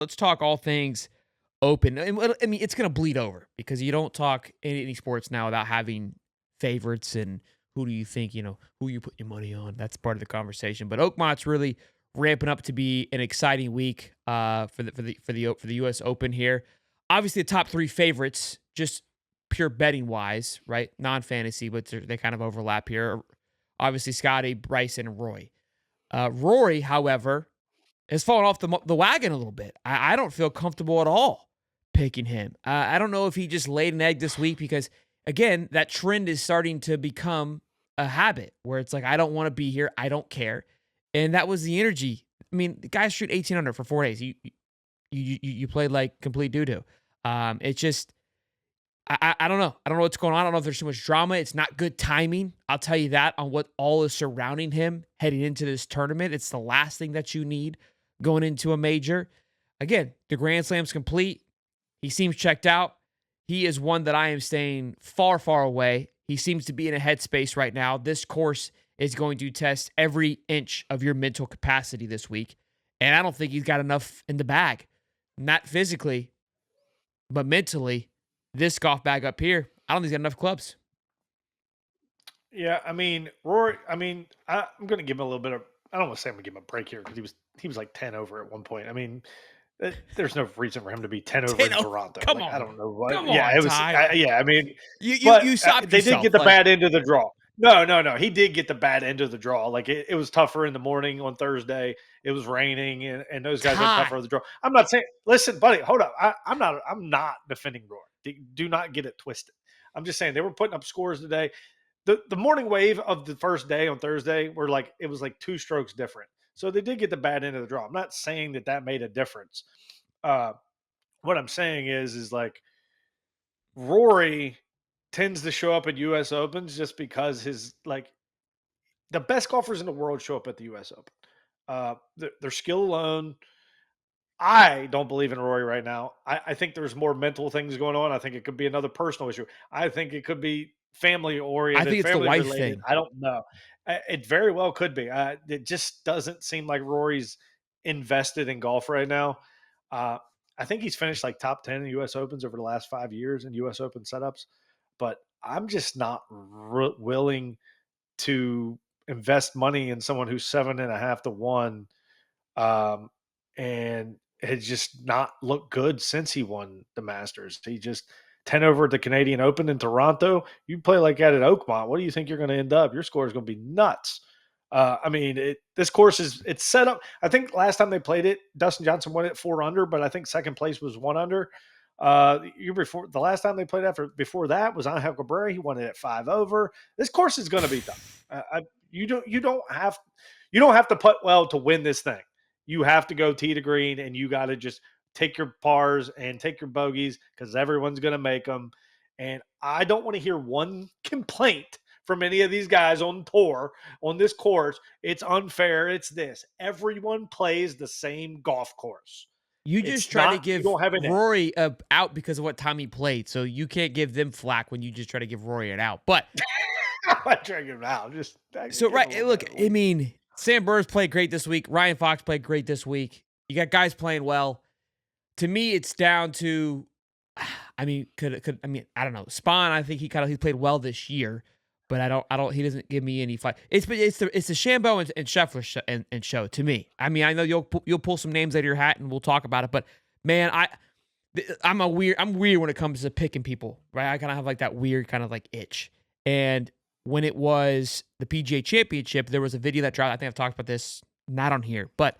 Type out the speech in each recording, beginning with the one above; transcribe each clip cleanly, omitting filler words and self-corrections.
let's talk all things Open. I mean, it's going to bleed over because you don't talk any sports now without having favorites and who do you think, who you put your money on. That's part of the conversation. But Oakmont's really ramping up to be an exciting week for the U.S. Open here. Obviously, the top three favorites, just pure betting wise, right? Non fantasy, but they kind of overlap here. Obviously, Scotty, Bryson, and Roy. Rory, however, has fallen off the wagon a little bit. I don't feel comfortable at all picking him. I don't know if he just laid an egg this week because, again, that trend is starting to become a habit where it's like, I don't want to be here. I don't care. And that was the energy. I mean, the guys shoot 18 under for 4 days. You played like complete doo-doo. It's just, I don't know. I don't know what's going on. I don't know if there's too much drama. It's not good timing. I'll tell you that on what all is surrounding him heading into this tournament. It's the last thing that you need going into a major. Again, the Grand Slam's complete. He seems checked out. He is one that I am staying far, far away. He seems to be in a headspace right now. This course is going to test every inch of your mental capacity this week. And I don't think he's got enough in the bag. Not physically, but mentally. This golf bag up here, I don't think he's got enough clubs. Yeah, I mean, Rory. I mean, I'm going to give him a little bit of. I don't want to say I'm going to give him a break here because he was like 10 over at one point. I mean, there's no reason for him to be 10 over in 10-0. Toronto. Come Like I on. don't know what. Come Yeah, on, it was. Ty. Yeah, I mean, You but stopped they did yourself. get the Like, bad end of the draw. No, no, no. He did get the bad end of the draw. Like it was tougher in the morning on Thursday. It was raining, and those guys had tougher Ty. of the draw. I'm not saying. Listen, buddy, hold up. I'm not defending Rory. Do not get it twisted. I'm just saying they were putting up scores today. The morning wave of the first day on Thursday were like it was like 2 strokes different. So they did get the bad end of the draw. I'm not saying that made a difference. Uh, what I'm saying is like Rory tends to show up at U.S. Opens just because his like the best golfers in the world show up at the U.S. Open. Their skill alone. I don't believe in Rory right now. I think there's more mental things going on. I think it could be another personal issue. I think it could be family I oriented, think it's the family wife related. thing. I don't know. It very well could be. It just doesn't seem like Rory's invested in golf right now. Uh, I think he's finished like top 10 in U.S. Opens over the last 5 years in U.S. Open setups, but I'm just not willing to invest money in someone who's 7.5 to 1, um, and has just not looked good since he won the Masters. He just 10 over at the Canadian Open in Toronto. You play like that at Oakmont. What do you think you're going to end up? Your score is going to be nuts. I mean, this course it's set up. I think last time they played it, Dustin Johnson won it 4 under, but I think second place was 1 under. Year before the last time they played before that was Angel Cabrera. He won it at 5 over. This course is going to be tough. You don't have to putt well to win this thing. You have to go tee to green, and you got to just take your pars and take your bogeys because everyone's going to make them. And I don't want to hear one complaint from any of these guys on tour on this course. It's unfair. It's this. Everyone plays the same golf course. You just It's try to not. You give don't have an edge. Rory a out because of what time he played, so you can't give them flack when you just try to give Rory an out. But I drag him out. Just so give a right, little look, better I one. mean, Sam Burrs played great this week. Ryan Fox played great this week. You got guys playing well. To me, it's down to, I mean, I don't know. Spawn, I think he played well this year, but I don't. He doesn't give me any fight. It's the Shambo and Scheffler show to me. I mean, I know you'll pull some names out of your hat and we'll talk about it, but man, I'm weird when it comes to picking people, right? I kind of have like that weird kind of like itch. And when it was the PGA Championship, there was a video that dropped. I think I've talked about this, not on here, but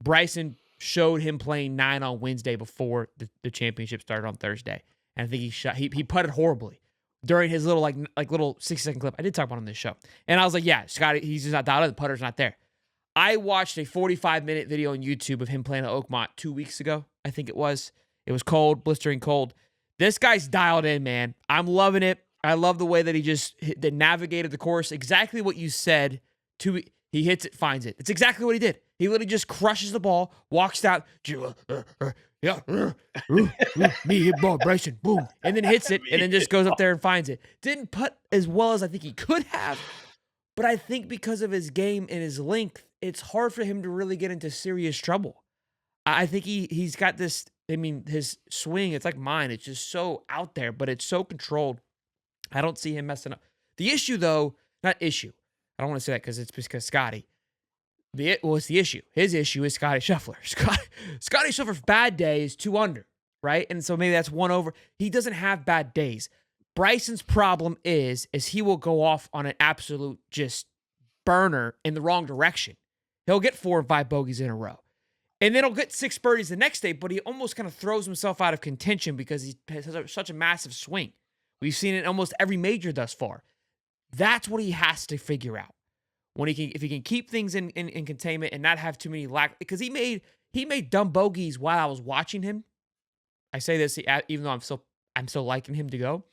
Bryson showed him playing 9 on Wednesday before the championship started on Thursday. And I think he putted horribly during his little little 60-second clip. I did talk about it on this show. And I was like, yeah, Scotty, he's just not dialed in. The putter's not there. I watched a 45-minute video on YouTube of him playing at Oakmont 2 weeks ago, I think it was. It was cold, blistering cold. This guy's dialed in, man. I'm loving it. I love the way that he just navigated the course. Exactly what you said. He hits it, finds it. It's exactly what he did. He literally just crushes the ball, walks out, me hit ball, Bryson, boom, and then hits it, and then just goes up there and finds it. Didn't putt as well as I think he could have, but I think because of his game and his length, it's hard for him to really get into serious trouble. I think he's got this. I mean, his swing, it's like mine. It's just so out there, but it's so controlled. I don't see him messing up. The issue, though, not issue. I don't want to say that because Scotty. It's the issue. His issue is Scotty Scheffler. Scotty Scheffler's bad day is 2 under, right? And so maybe that's 1 over. He doesn't have bad days. Bryson's problem is he will go off on an absolute just burner in the wrong direction. He'll get 4 and 5 bogeys in a row. And then he'll get 6 birdies the next day, but he almost kind of throws himself out of contention because he has such a massive swing. We've seen it in almost every major thus far. That's what he has to figure out. If he can keep things in containment and not have too many because he made dumb bogeys while I was watching him. I say this even though I'm still liking him to go.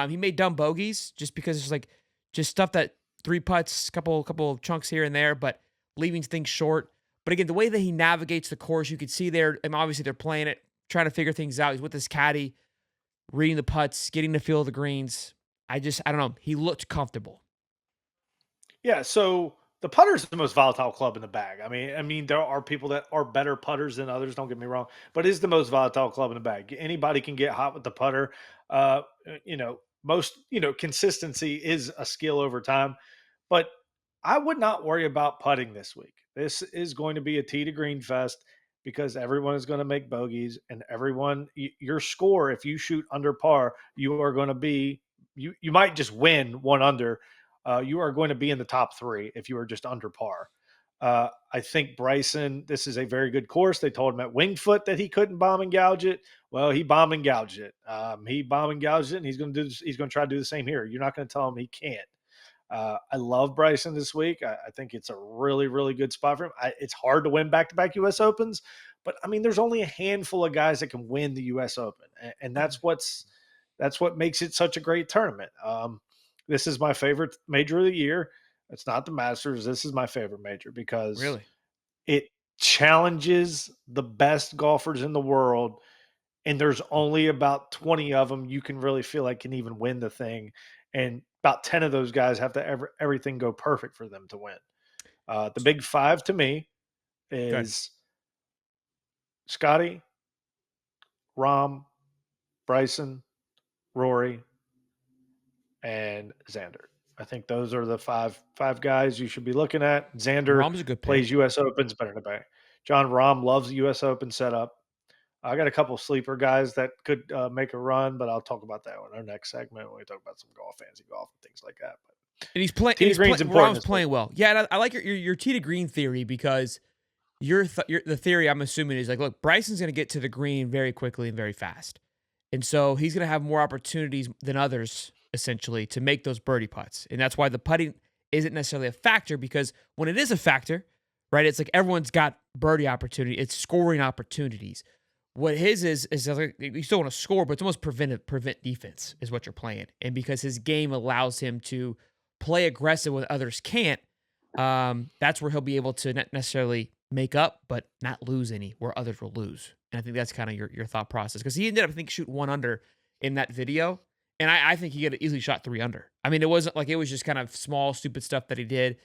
He made dumb bogeys just because it's like just stuff that 3 putts, couple of chunks here and there, but leaving things short. But again, the way that he navigates the course, you could see there, and obviously they're playing it, trying to figure things out. He's with his caddy, reading the putts, getting the feel of the greens. I don't know. He looked comfortable. Yeah, so the putter's the most volatile club in the bag. I mean, there are people that are better putters than others. Don't get me wrong, but it's the most volatile club in the bag. Anybody can get hot with the putter. Most consistency is a skill over time, but I would not worry about putting this week. This is going to be a tee to green fest because everyone is going to make bogeys, and your score, if you shoot under par, you are going to be you might just win 1 under. You are going to be in the top three if you are just under par. I think Bryson, this is a very good course. They told him at Wingfoot that he couldn't bomb and gouge it. Well, he bomb and gouged it. He bomb and gouged it, and he's going to do. He's going to try to do the same here. You're not going to tell him he can't. I love Bryson this week. I think it's a really, really good spot for him. It's hard to win back-to-back U.S. Opens, but I mean, there's only a handful of guys that can win the U.S. Open, and that's what makes it such a great tournament. This is my favorite major of the year. It's not the Masters. This is my favorite major because Really? it challenges the best golfers in the world, and there's only about 20 of them you can really feel like can even win the thing, and about 10 of those guys have to everything go perfect for them to win. The big five to me Good. is Scotty, Rom, Bryson, Rory, and Xander. I think those are the five guys you should be looking at. Xander Rom's a good plays pick. U.S. Opens better than anybody. John Rahm loves the U.S. Open setup. I got a couple sleeper guys that could make a run, but I'll talk about that in our next segment when we talk about some golf, fancy golf, and things like that. But And he's playing. tee to green's Rom's important this week. playing well. Yeah, and I like your tee to green theory because the theory I'm assuming is like, look, Bryson's going to get to the green very quickly and very fast, and so he's going to have more opportunities than others essentially to make those birdie putts, and that's why the putting isn't necessarily a factor because when it is a factor, right? It's like everyone's got birdie opportunity. It's scoring opportunities. What his is like you still want to score, but it's almost prevent defense is what you're playing, and because his game allows him to play aggressive when others can't, that's where he'll be able to not necessarily make up, but not lose any where others will lose. And I think that's kind of your thought process because he ended up, I think, shooting 1 under in that video. And I think he could have easily shot 3 under. I mean, it wasn't like it was just kind of small, stupid stuff that he did.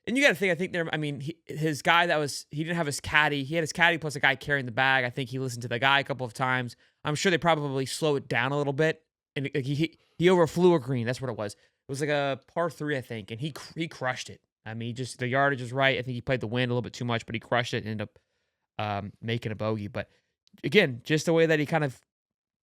And you got to think, I think there, I mean, his guy he didn't have his caddy. He had his caddy plus a guy carrying the bag. I think he listened to the guy a couple of times. I'm sure they probably slow it down a little bit. And he overflew a green. That's what it was. It was like a par three, I think. And he crushed it. I mean, just the yardage is right. I think he played the wind a little bit too much, but he crushed it and ended up making a bogey. But again, just the way that he kind of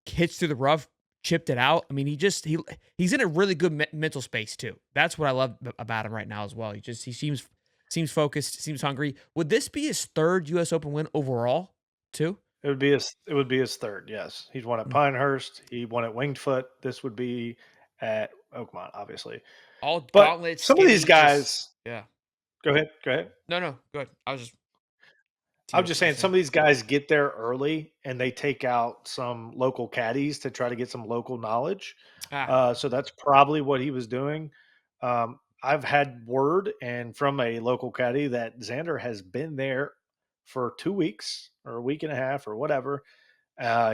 hits through the rough, chipped it out. I mean, he's in a really good mental space too. That's what I love about him right now as well. He seems focused, seems hungry. Would this be his third U.S. Open win overall too? It would be his third. Yes, he's won at Mm. Pinehurst. He won at Winged Foot. This would be at Oakmont, obviously. All But gauntlet, some of these skinny, just guys, yeah. go ahead. Go ahead. No, no, good. I was just teeing I'm up just what you're saying, some saying. of these guys get there early and they take out some local caddies to try to get some local knowledge. Ah, So that's probably what he was doing. I've had word and from a local caddy that Xander has been there for 2 weeks or a week and a half or whatever.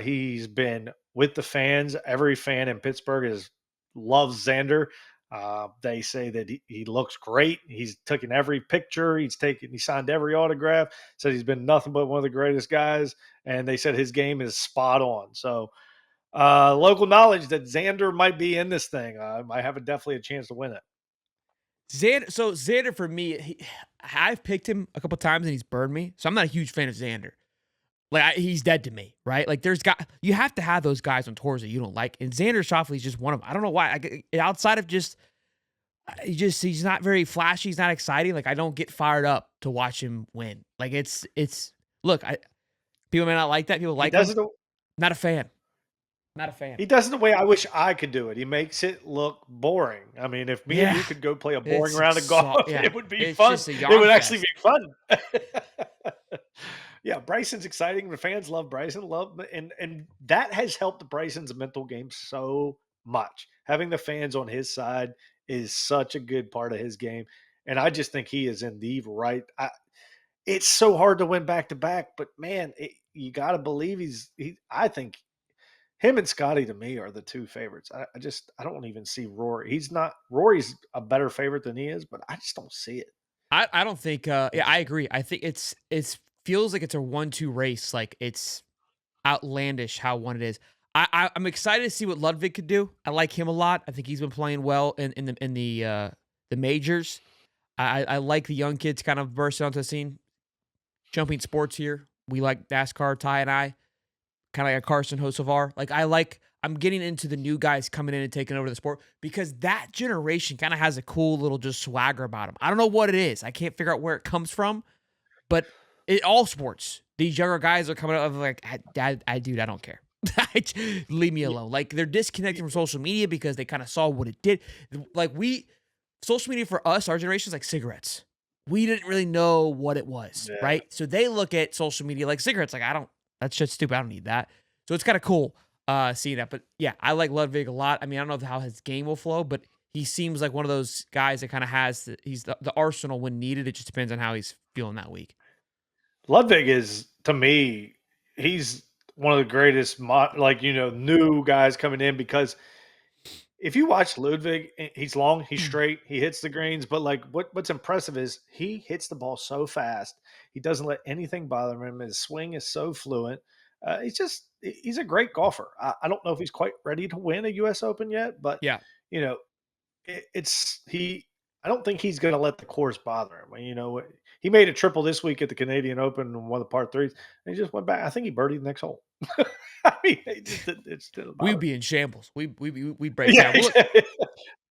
He's been with the fans. Every fan in Pittsburgh loves Xander. They say that he looks great. He's taken every picture. He signed every autograph. Said he's been nothing but one of the greatest guys. And they said his game is spot on. So local knowledge that Xander might be in this thing. Might have definitely a chance to win it. Xander for me, I've picked him a couple times and he's burned me, so I'm not a huge fan of Xander. Like he's dead to me, right? Like there's got you have to have those guys on tours that you don't like, and Xander Schauffele is just one of them. I don't know why. Outside of just he's not very flashy. He's not exciting. Like I don't get fired up to watch him win. Like it's look, people may not like that. People He like does him. it. Not a fan. Not a fan. He does it the way I wish I could do it. He makes it look boring. I mean, if me and Yeah, you could go play a boring it's round of golf, yeah. it would be It's fun. just a It yawn would actually be fest. fun. Yeah, Bryson's exciting. The fans love Bryson, and that has helped Bryson's mental game so much. Having the fans on his side is such a good part of his game, and I just think he is in the right. It's so hard to win back to back, but man, you got to believe he's. I think him and Scotty to me are the two favorites. I don't even see Rory. He's not Rory's a better favorite than he is, but I just don't see it. I don't think yeah, I agree. I think it's feels like it's a 1-2 race. Like it's outlandish how one it is. I'm excited to see what Ludwig could do. I like him a lot. I think he's been playing well in the majors. I like the young kids kind of bursting onto the scene. Jumping sports here. We like NASCAR, Ty and I, kind of like a Carson Hocevar. I'm getting into the new guys coming in and taking over the sport because that generation kind of has a cool little just swagger about them. I don't know what it is. I can't figure out where it comes from, but all sports, these younger guys are coming up like, dude, I don't care. Leave me Yeah, alone. Like they're disconnected from social media because they kind of saw what it did. Like social media for us, our generation is like cigarettes. We didn't really know what it was, yeah. right? So they look at social media like cigarettes. Like that's just stupid. I don't need that. So it's kind of cool seeing that. But yeah, I like Ludwig a lot. I mean, I don't know how his game will flow, but he seems like one of those guys that kind of he's the arsenal when needed. It just depends on how he's feeling that week. Ludwig is to me, he's one of the greatest, new guys coming in because if you watch Ludwig, he's long, he's straight, he hits the greens, but like what's impressive is he hits the ball so fast. He doesn't let anything bother him. His swing is so fluent. He's a great golfer. I don't know if he's quite ready to win a U.S. Open yet, but Yeah. you know, it's he. I don't think he's going to let the course bother him. He made a triple this week at the Canadian Open and one of the par threes, and he just went back. I think he birdied the next hole. I mean, it just didn't We'd bother him. be in shambles. We break Yeah, down. Well, look, exactly.